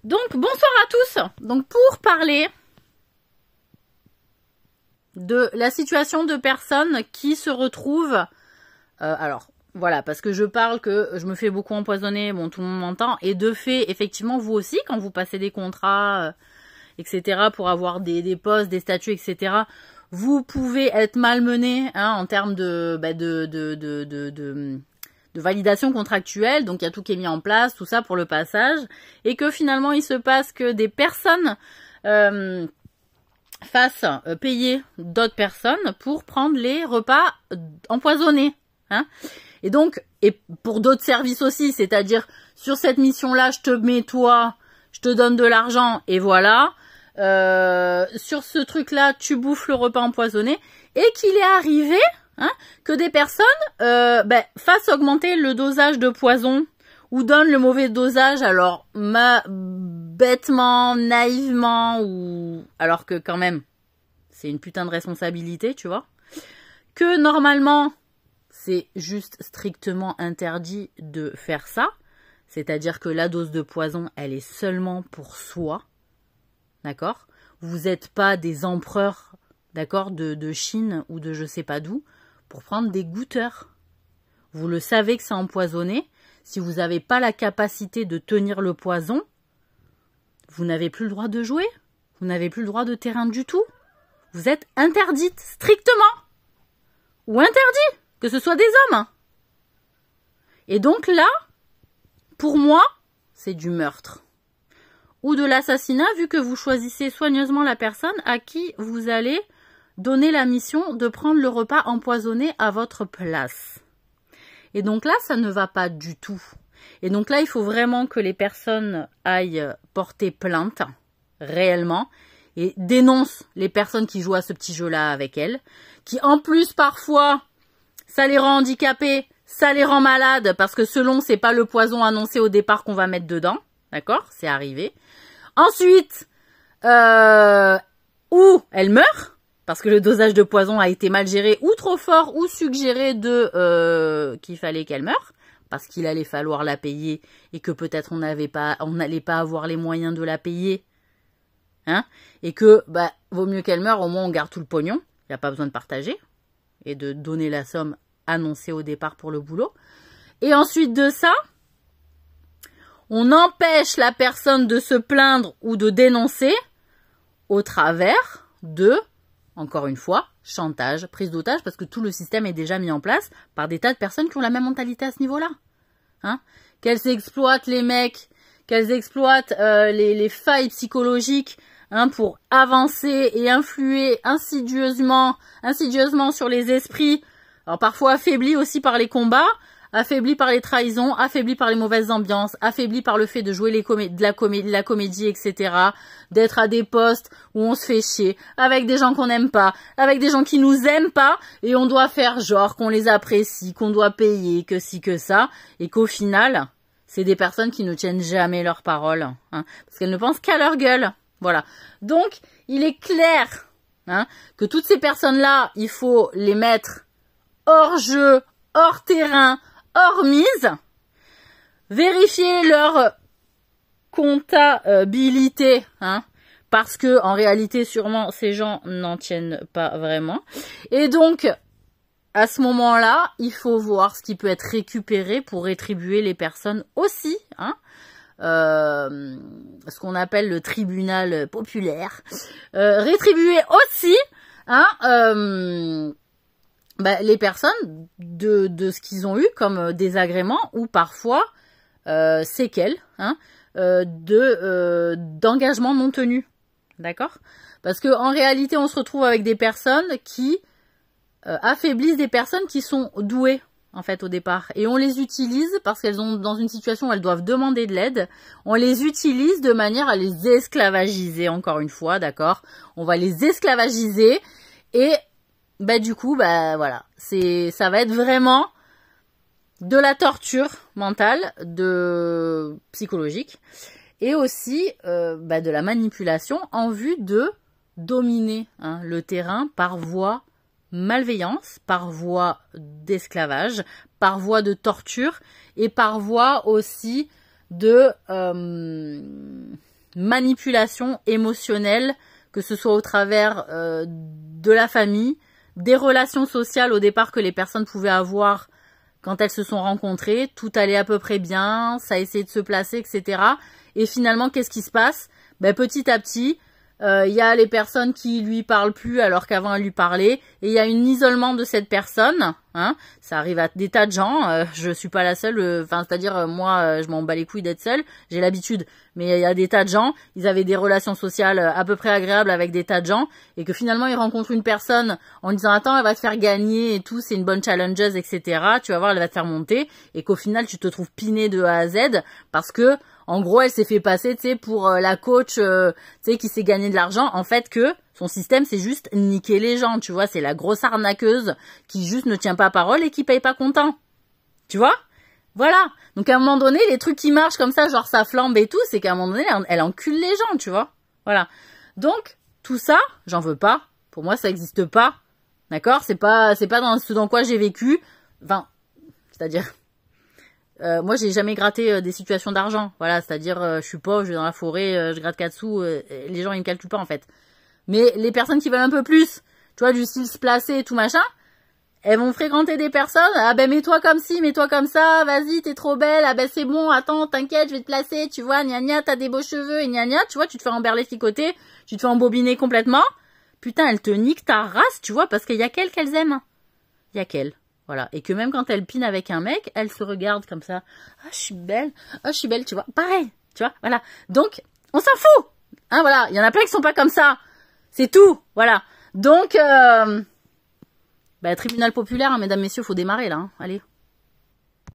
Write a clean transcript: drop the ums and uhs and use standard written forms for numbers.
Donc, bonsoir à tous. Donc, pour parler de la situation de personnes qui se retrouvent... alors, voilà, parce que je parle que je me fais beaucoup empoisonner, bon, tout le monde m'entend. Et de fait, effectivement, vous aussi, quand vous passez des contrats, etc., pour avoir des postes, des statuts, etc., vous pouvez être malmené en termes de validation contractuelle, donc il y a tout qui est mis en place, tout ça pour le passage, et que finalement il se passe que des personnes fassent payer d'autres personnes pour prendre les repas empoisonnés. Et donc, et pour d'autres services aussi, c'est-à-dire sur cette mission-là, je te mets toi, je te donne de l'argent, et voilà. Sur ce truc-là, tu bouffes le repas empoisonné, et qu'il est arrivé... que des personnes fassent augmenter le dosage de poison ou donnent le mauvais dosage, alors bêtement, naïvement, ou alors que quand même c'est une putain de responsabilité, tu vois, que normalement c'est juste strictement interdit de faire ça, c'est-à-dire que la dose de poison elle est seulement pour soi, d'accord, vous n'êtes pas des empereurs, d'accord, de Chine ou de je sais pas d'où, pour prendre des goûteurs. Vous le savez que c'est empoisonné. Si vous n'avez pas la capacité de tenir le poison, vous n'avez plus le droit de jouer. Vous n'avez plus le droit de terrain du tout. Vous êtes interdite, strictement. Ou interdit, que ce soit des hommes. Et donc là, pour moi, c'est du meurtre. Ou de l'assassinat, vu que vous choisissez soigneusement la personne à qui vous allez donner la mission de prendre le repas empoisonné à votre place. Et donc là, ça ne va pas du tout. Et donc là, il faut vraiment que les personnes aillent porter plainte, réellement, et dénoncent les personnes qui jouent à ce petit jeu-là avec elles, qui en plus, parfois, ça les rend handicapés, ça les rend malades, parce que selon, c'est pas le poison annoncé au départ qu'on va mettre dedans, d'accord? C'est arrivé. Ensuite, ou elles meurent, parce que le dosage de poison a été mal géré ou trop fort ou suggéré qu'il fallait qu'elle meure parce qu'il allait falloir la payer et que peut-être on n'allait pas avoir les moyens de la payer, et que vaut mieux qu'elle meure, au moins on garde tout le pognon, il n'y a pas besoin de partager et de donner la somme annoncée au départ pour le boulot. Et ensuite de ça, on empêche la personne de se plaindre ou de dénoncer au travers de, encore une fois, chantage, prise d'otage, parce que tout le système est déjà mis en place par des tas de personnes qui ont la même mentalité à ce niveau-là. Qu'elles exploitent les mecs, qu'elles exploitent les failles psychologiques pour avancer et influer insidieusement sur les esprits, alors parfois affaiblis aussi par les combats, affaiblis par les trahisons, affaiblis par les mauvaises ambiances, affaiblis par le fait de jouer la comédie, etc. D'être à des postes où on se fait chier, avec des gens qu'on n'aime pas, avec des gens qui nous aiment pas, et on doit faire genre qu'on les apprécie, qu'on doit payer, que ci, que ça, et qu'au final, c'est des personnes qui ne tiennent jamais leurs paroles, parce qu'elles ne pensent qu'à leur gueule. Voilà. Donc, il est clair que toutes ces personnes-là, il faut les mettre hors jeu, hors terrain, hors mise, vérifier leur comptabilité, parce que en réalité sûrement ces gens n'en tiennent pas vraiment. Et donc à ce moment-là, il faut voir ce qui peut être récupéré pour rétribuer les personnes aussi, ce qu'on appelle le tribunal populaire, rétribuer aussi, les personnes de ce qu'ils ont eu comme désagréments ou parfois séquelles d'engagement non tenu, d'accord? Parce que en réalité, on se retrouve avec des personnes qui affaiblissent des personnes qui sont douées en fait au départ, et on les utilise parce qu'elles sont dans une situation où elles doivent demander de l'aide. On les utilise de manière à les esclavagiser, encore une fois, d'accord? On va les esclavagiser et du coup, voilà, ça va être vraiment de la torture mentale, psychologique, et aussi de la manipulation en vue de dominer le terrain par voie malveillance, par voie d'esclavage, par voie de torture et par voie aussi de manipulation émotionnelle, que ce soit au travers de la famille, des relations sociales au départ que les personnes pouvaient avoir quand elles se sont rencontrées, tout allait à peu près bien, ça a essayé de se placer, etc. Et finalement, qu'est-ce qui se passe? Ben, petit à petit, y a les personnes qui lui parlent plus alors qu'avant elles lui parlaient, et il y a un isolement de cette personne, hein. Ça arrive à des tas de gens, je suis pas la seule, enfin c'est-à-dire moi je m'en bats les couilles d'être seule, j'ai l'habitude, mais il y a des tas de gens, ils avaient des relations sociales à peu près agréables avec des tas de gens, et que finalement ils rencontrent une personne en disant attends elle va te faire gagner et tout, c'est une bonne challengeuse, etc. Tu vas voir elle va te faire monter, et qu'au final tu te trouves piné de A à Z parce que en gros, elle s'est fait passer, tu sais, pour la coach, tu sais, qui s'est gagné de l'argent. En fait, que son système, c'est juste niquer les gens, tu vois. C'est la grosse arnaqueuse qui juste ne tient pas parole et qui paye pas content. Tu vois? Voilà. Donc, à un moment donné, les trucs qui marchent comme ça, genre ça flambe et tout, c'est qu'à un moment donné, elle encule les gens, tu vois. Voilà. Donc, tout ça, j'en veux pas. Pour moi, ça existe pas. D'accord? C'est pas dans ce dans quoi j'ai vécu. Enfin, c'est-à-dire... moi, j'ai jamais gratté des situations d'argent. Voilà, c'est-à-dire, je suis pauvre, je vais dans la forêt, je gratte 4 sous, les gens, ils me calculent pas, en fait. Mais les personnes qui veulent un peu plus, tu vois, du style se placer et tout machin, elles vont fréquenter des personnes, ah ben mets-toi comme ci, mets-toi comme ça, vas-y, t'es trop belle, ah ben c'est bon, attends, t'inquiète, je vais te placer, tu vois, gna gna, t'as des beaux cheveux, et gna gna, tu vois, tu te fais emberlificoter, tu te fais embobiner complètement. Putain, elles te niquent ta race, tu vois, parce qu'il y a qu'elles aiment. Il y a qu'elles. Voilà. Et que même quand elle pine avec un mec, elle se regarde comme ça. Ah, je suis belle. Ah, je suis belle, tu vois. Pareil. Tu vois. Voilà. Donc, on s'en fout. Hein, voilà. Il y en a plein qui sont pas comme ça. C'est tout. Voilà. Donc, tribunal populaire, hein, mesdames, messieurs, faut démarrer, là. Hein. Allez.